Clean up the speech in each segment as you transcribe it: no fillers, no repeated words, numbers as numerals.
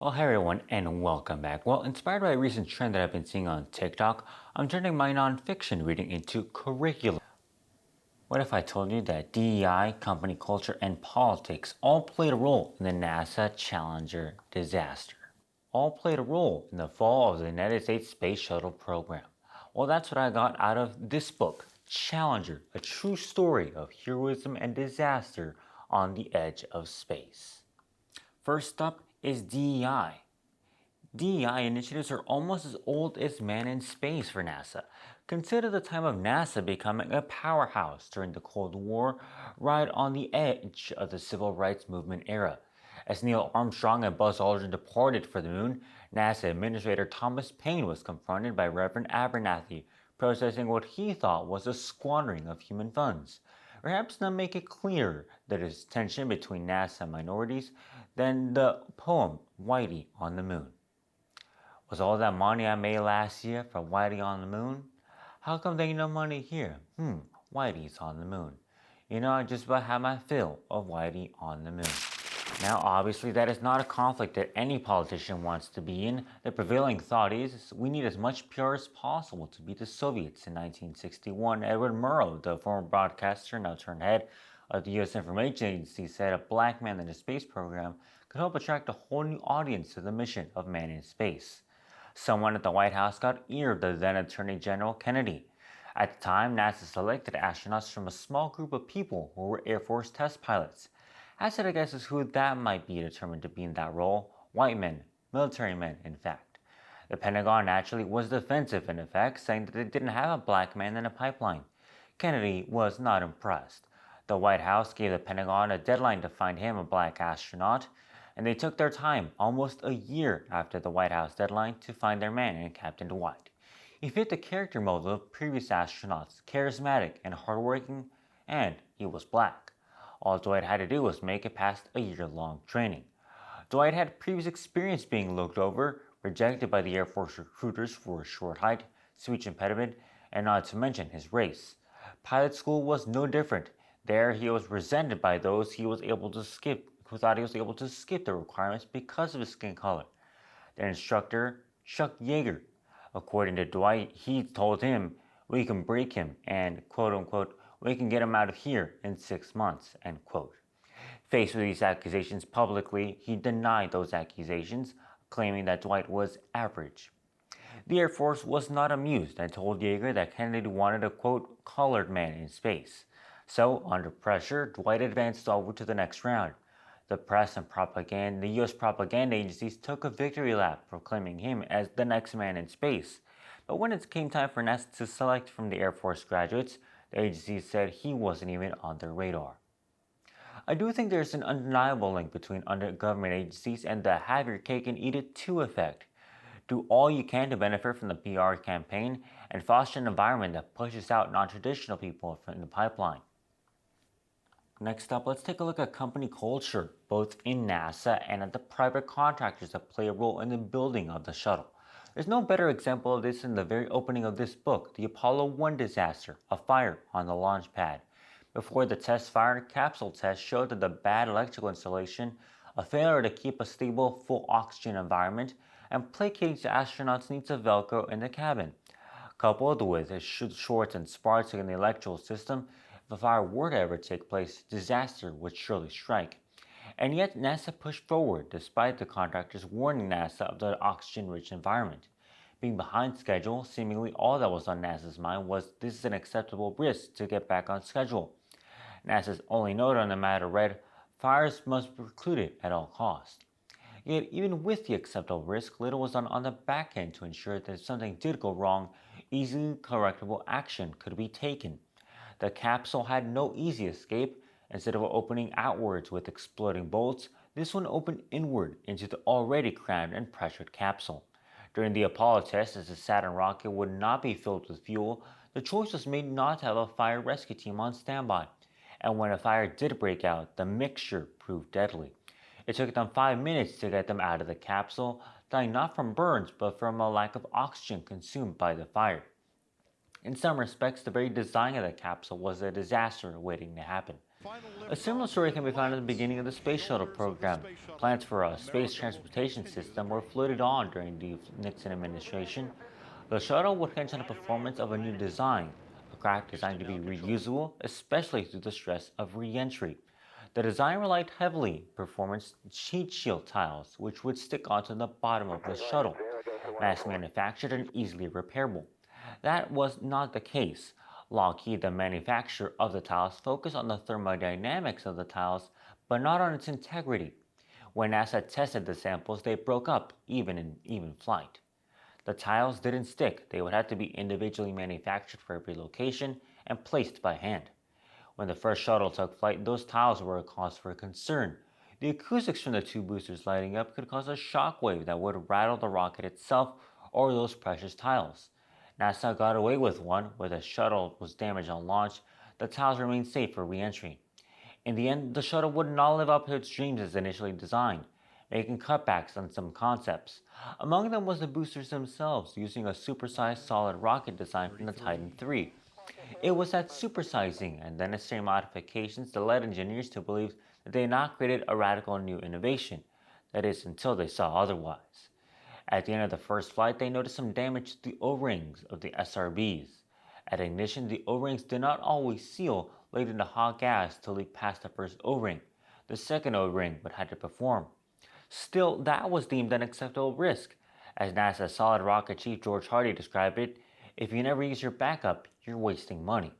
Well, hey everyone, and welcome back. Well, inspired by a recent trend that I've been seeing on TikTok, I'm turning my nonfiction reading into curriculum. What if I told you that DEI, company culture, and politics all played a role in the NASA Challenger disaster? All played a role in the fall of the United States Space Shuttle program. Well, that's what I got out of this book, Challenger, a true story of heroism and disaster on the edge of space. First up is DEI. DEI initiatives are almost as old as man in space for NASA. Consider the time of NASA becoming a powerhouse during the Cold War, right on the edge of the civil rights movement era. As Neil Armstrong and Buzz Aldrin departed for the moon, NASA Administrator Thomas Paine was confronted by Reverend Abernathy, protesting what he thought was a squandering of human funds. Perhaps not make it clearer that there's tension between NASA minorities than the poem Whitey on the Moon. Was all that money I made last year from Whitey on the Moon? How come there ain't no money here? Whitey's on the moon. I just about had my fill of Whitey on the moon. Now, obviously, that is not a conflict that any politician wants to be in. The prevailing thought is we need as much PR as possible to beat the Soviets. In 1961, Edward Murrow, the former broadcaster, now turned head of the U.S. Information Agency, said a black man in the space program could help attract a whole new audience to the mission of man in space. Someone at the White House got ear of the then Attorney General Kennedy. At the time, NASA selected astronauts from a small group of people who were Air Force test pilots. Hazard a guess as who that might be determined to be in that role. White men, military men, in fact. The Pentagon naturally was defensive in effect, saying that they didn't have a black man in the pipeline. Kennedy was not impressed. The White House gave the Pentagon a deadline to find him a black astronaut, and they took their time, almost a year after the White House deadline, to find their man in Captain Dwight. He fit the character mold of previous astronauts, charismatic and hardworking, and he was black. All Dwight had to do was make it past a year-long training. Dwight had previous experience being looked over, rejected by the Air Force recruiters for his short height, speech impediment, and not to mention his race. Pilot school was no different. There he was resented by those who thought he was able to skip the requirements because of his skin color. Their instructor, Chuck Yeager, according to Dwight, he told him, "We can break him and, quote unquote, we can get him out of here in 6 months," end quote. Faced with these accusations publicly, he denied those accusations, claiming that Dwight was average. The Air Force was not amused and told Yeager that Kennedy wanted a, quote, colored man in space. So, under pressure, Dwight advanced over to the next round. The press and the U.S. propaganda agencies took a victory lap, proclaiming him as the next man in space. But when it came time for NASA to select from the Air Force graduates, the agencies said he wasn't even on their radar. I do think there's an undeniable link between government agencies and the have your cake and eat it too effect. Do all you can to benefit from the PR campaign and foster an environment that pushes out non-traditional people from the pipeline. Next up, let's take a look at company culture, both in NASA and at the private contractors that play a role in the building of the shuttle. There's no better example of this than the very opening of this book, the Apollo 1 disaster, a fire on the launch pad. Before the test fire, capsule test showed that the bad electrical installation, a failure to keep a stable, full oxygen environment, and placating the astronauts' needs of Velcro in the cabin. Coupled with shorts and sparks in the electrical system, if a fire were to ever take place, disaster would surely strike. And yet NASA pushed forward despite the contractors warning NASA of the oxygen-rich environment. Being behind schedule, seemingly all that was on NASA's mind was this is an acceptable risk to get back on schedule. NASA's only note on the matter read, "Fires must be precluded at all costs." Yet even with the acceptable risk, little was done on the back end to ensure that if something did go wrong, easily correctable action could be taken. The capsule had no easy escape. Instead of opening outwards with exploding bolts, this one opened inward into the already crammed and pressured capsule. During the Apollo test, as the Saturn rocket would not be filled with fuel, the choice was made not to have a fire rescue team on standby. And when a fire did break out, the mixture proved deadly. It took them 5 minutes to get them out of the capsule, dying not from burns but from a lack of oxygen consumed by the fire. In some respects, the very design of the capsule was a disaster waiting to happen. A similar story can be found at the beginning of the Space Shuttle program. Plans for a space transportation system were floated on during the Nixon administration. The shuttle would hinge on the performance of a new design, a craft designed to be reusable, especially through the stress of re-entry. The design relied heavily on performance heat shield tiles, which would stick onto the bottom of the shuttle, mass manufactured and easily repairable. That was not the case. Lockheed, the manufacturer of the tiles, focused on the thermodynamics of the tiles, but not on its integrity. When NASA tested the samples, they broke up, even in even flight. The tiles didn't stick, they would have to be individually manufactured for every location and placed by hand. When the first shuttle took flight, those tiles were a cause for concern. The acoustics from the two boosters lighting up could cause a shock wave that would rattle the rocket itself or those precious tiles. NASA got away with one, where the shuttle was damaged on launch. The tiles remained safe for re-entry. In the end, the shuttle would not live up to its dreams as initially designed, making cutbacks on some concepts. Among them was the boosters themselves, using a supersized solid rocket design from the Titan III. It was that supersizing and the necessary modifications that led engineers to believe that they had not created a radical new innovation. That is, until they saw otherwise. At the end of the first flight, they noticed some damage to the O-rings of the SRBs. At ignition, the O-rings did not always seal, leading to hot gas to leak past the first O-ring. The second O-ring would have to perform. Still, that was deemed an acceptable risk. As NASA's solid rocket chief George Hardy described it, if you never use your backup, you're wasting money.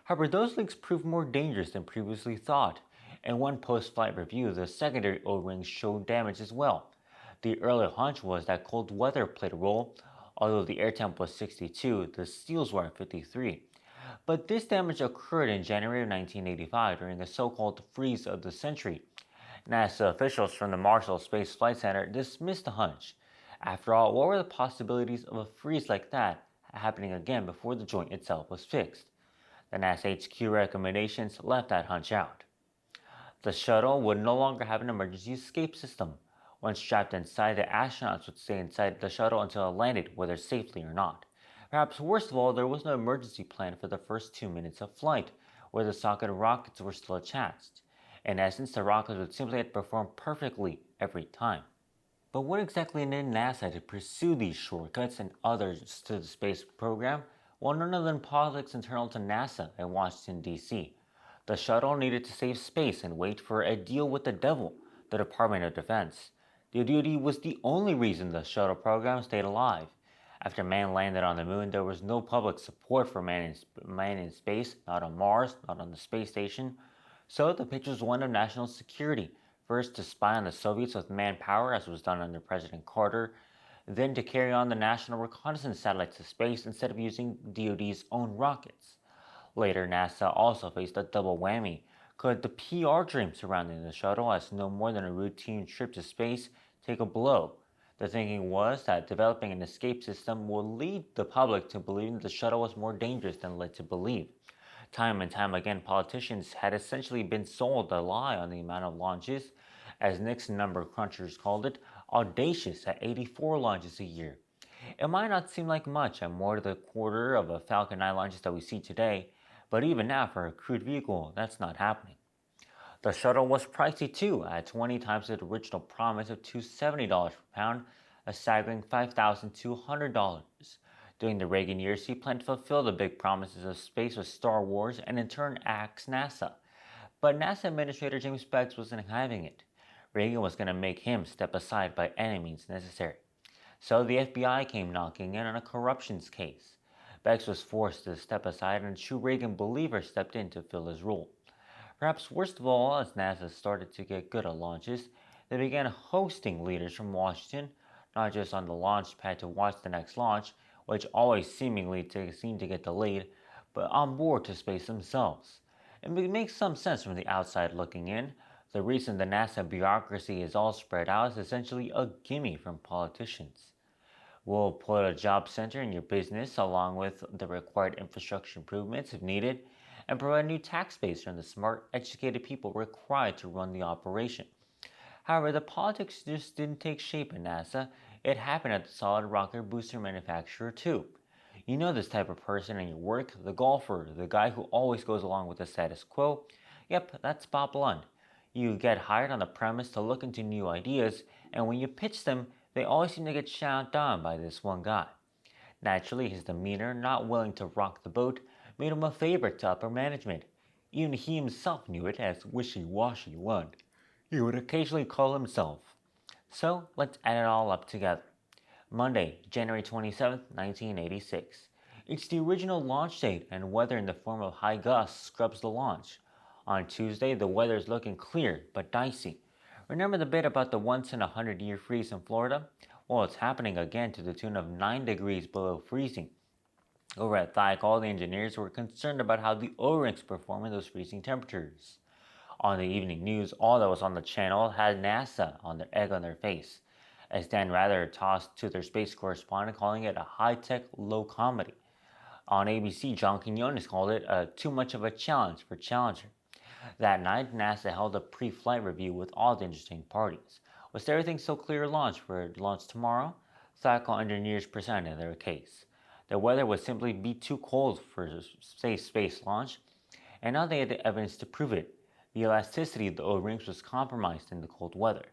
However, those leaks proved more dangerous than previously thought. In one post-flight review, the secondary O-rings showed damage as well. The earlier hunch was that cold weather played a role. Although the air temp was 62, the seals were at 53. But this damage occurred in January of 1985 during the so-called freeze of the century. NASA officials from the Marshall Space Flight Center dismissed the hunch. After all, what were the possibilities of a freeze like that happening again before the joint itself was fixed? The NASA HQ recommendations left that hunch out. The shuttle would no longer have an emergency escape system. Once strapped inside, the astronauts would stay inside the shuttle until it landed, whether safely or not. Perhaps worst of all, there was no emergency plan for the first 2 minutes of flight, where the socketed rockets were still attached. In essence, the rockets would simply have to perform perfectly every time. But what exactly did NASA to pursue these shortcuts and others to the space program? Well, none other than politics internal to NASA in Washington, D.C. The shuttle needed to save space and wait for a deal with the devil, the Department of Defense. The DoD was the only reason the shuttle program stayed alive. After man landed on the moon, there was no public support for man in space, not on Mars, not on the space station. So the pitch was one of national security. First, to spy on the Soviets with manpower, as was done under President Carter, then to carry on the national reconnaissance satellites to space instead of using DoD's own rockets. Later, NASA also faced a double whammy. Could the PR dream surrounding the shuttle as no more than a routine trip to space take a blow? The thinking was that developing an escape system would lead the public to believing the shuttle was more dangerous than led to believe. Time and time again, politicians had essentially been sold a lie on the amount of launches, as Nixon number crunchers called it, audacious at 84 launches a year. It might not seem like much at more than a quarter of the Falcon 9 launches that we see today, but even now for a crewed vehicle, that's not happening. The shuttle was pricey too, at 20 times its original promise of $270 per pound, a staggering $5,200. During the Reagan years, he planned to fulfill the big promises of space with Star Wars and in turn axe NASA. But NASA Administrator James Beggs wasn't having it. Reagan was going to make him step aside by any means necessary. So the FBI came knocking in on a corruptions case. Beggs was forced to step aside and a true Reagan believer stepped in to fill his role. Perhaps worst of all, as NASA started to get good at launches, they began hosting leaders from Washington, not just on the launch pad to watch the next launch, which always seemingly seemed to get delayed, but on board to space themselves. It makes some sense from the outside looking in. The reason the NASA bureaucracy is all spread out is essentially a gimme from politicians. We'll put a job center in your business along with the required infrastructure improvements if needed, and provide new tax base from the smart, educated people required to run the operation. However, the politics just didn't take shape in NASA. It happened at the solid rocket booster manufacturer too. You know this type of person in your work, the golfer, the guy who always goes along with the status quo. Yep, that's Bob Lund. You get hired on the premise to look into new ideas, and when you pitch them, they always seem to get shot down by this one guy. Naturally, his demeanor, not willing to rock the boat, made him a favorite to upper management. Even he himself knew it as wishy-washy Lund. He would occasionally call himself. So, let's add it all up together. Monday, January 27, 1986. It's the original launch date, and weather in the form of high gusts scrubs the launch. On Tuesday, the weather is looking clear but dicey. Remember the bit about the once in a 100-year freeze in Florida? Well, it's happening again to the tune of 9 degrees below freezing. Over at Thiokol, the engineers were concerned about how the O-rings perform in those freezing temperatures. On the evening news, all that was on the channel had NASA on their egg on their face, as Dan Rather tossed to their space correspondent, calling it a high-tech low comedy. On ABC, John Quinones called it too much of a challenge for Challenger. That night, NASA held a pre-flight review with all the interesting parties. Was everything so clear launch for launch tomorrow? Thiokol engineers presented their case. The weather would simply be too cold for safe space launch, and now they had the evidence to prove it. The elasticity of the O-rings was compromised in the cold weather.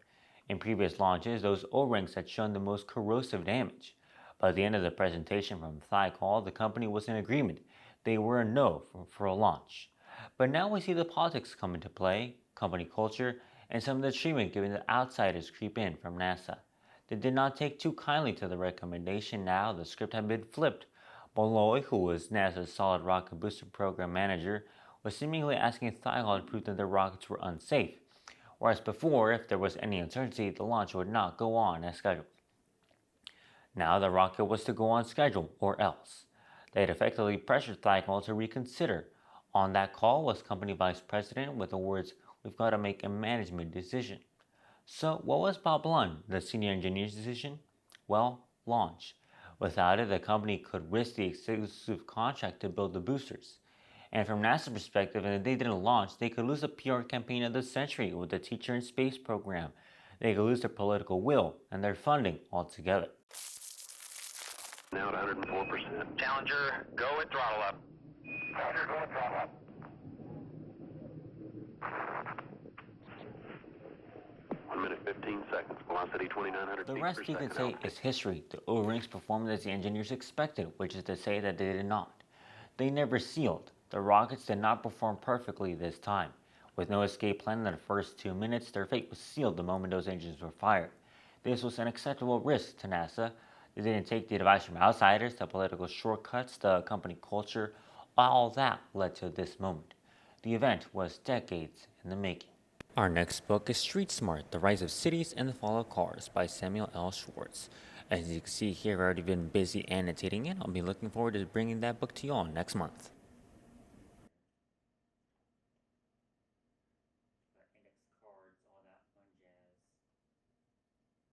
In previous launches, those O-rings had shown the most corrosive damage. By the end of the presentation from Thiokol, the company was in agreement. They were a no for a launch. But now we see the politics come into play, company culture, and some of the treatment given to outsiders creep in from NASA. They did not take too kindly to the recommendation. Now the script had been flipped. Molloy, who was NASA's solid rocket booster program manager, was seemingly asking Thiokol to prove that the rockets were unsafe, whereas before, if there was any uncertainty, the launch would not go on as scheduled. Now the rocket was to go on schedule, or else. They had effectively pressured Thiokol to reconsider. On that call was company vice president with the words, "We've got to make a management decision." So what was Bob Lund, the senior engineer's decision? Well, launch. Without it, the company could risk the exclusive contract to build the boosters. And from NASA's perspective, if they didn't launch, they could lose the PR campaign of the century with the Teacher in Space program. They could lose their political will and their funding altogether. Now at 104%. Challenger, go and throttle up. Challenger, go and throttle up. 1 minute, 15 seconds. Velocity 2,900 The feet rest per you could second. say is history. The O-rings performed as the engineers expected, which is to say that they did not. They never sealed. The rockets did not perform perfectly this time. With no escape plan in the first 2 minutes, their fate was sealed the moment those engines were fired. This was an acceptable risk to NASA. They didn't take the advice from outsiders, the political shortcuts, the company culture. All that led to this moment. The event was decades in the making. Our next book is Street Smart, The Rise of Cities and the Fall of Cars by Samuel L. Schwartz. As you can see here, I've already been busy annotating it. I'll be looking forward to bringing that book to you all next month.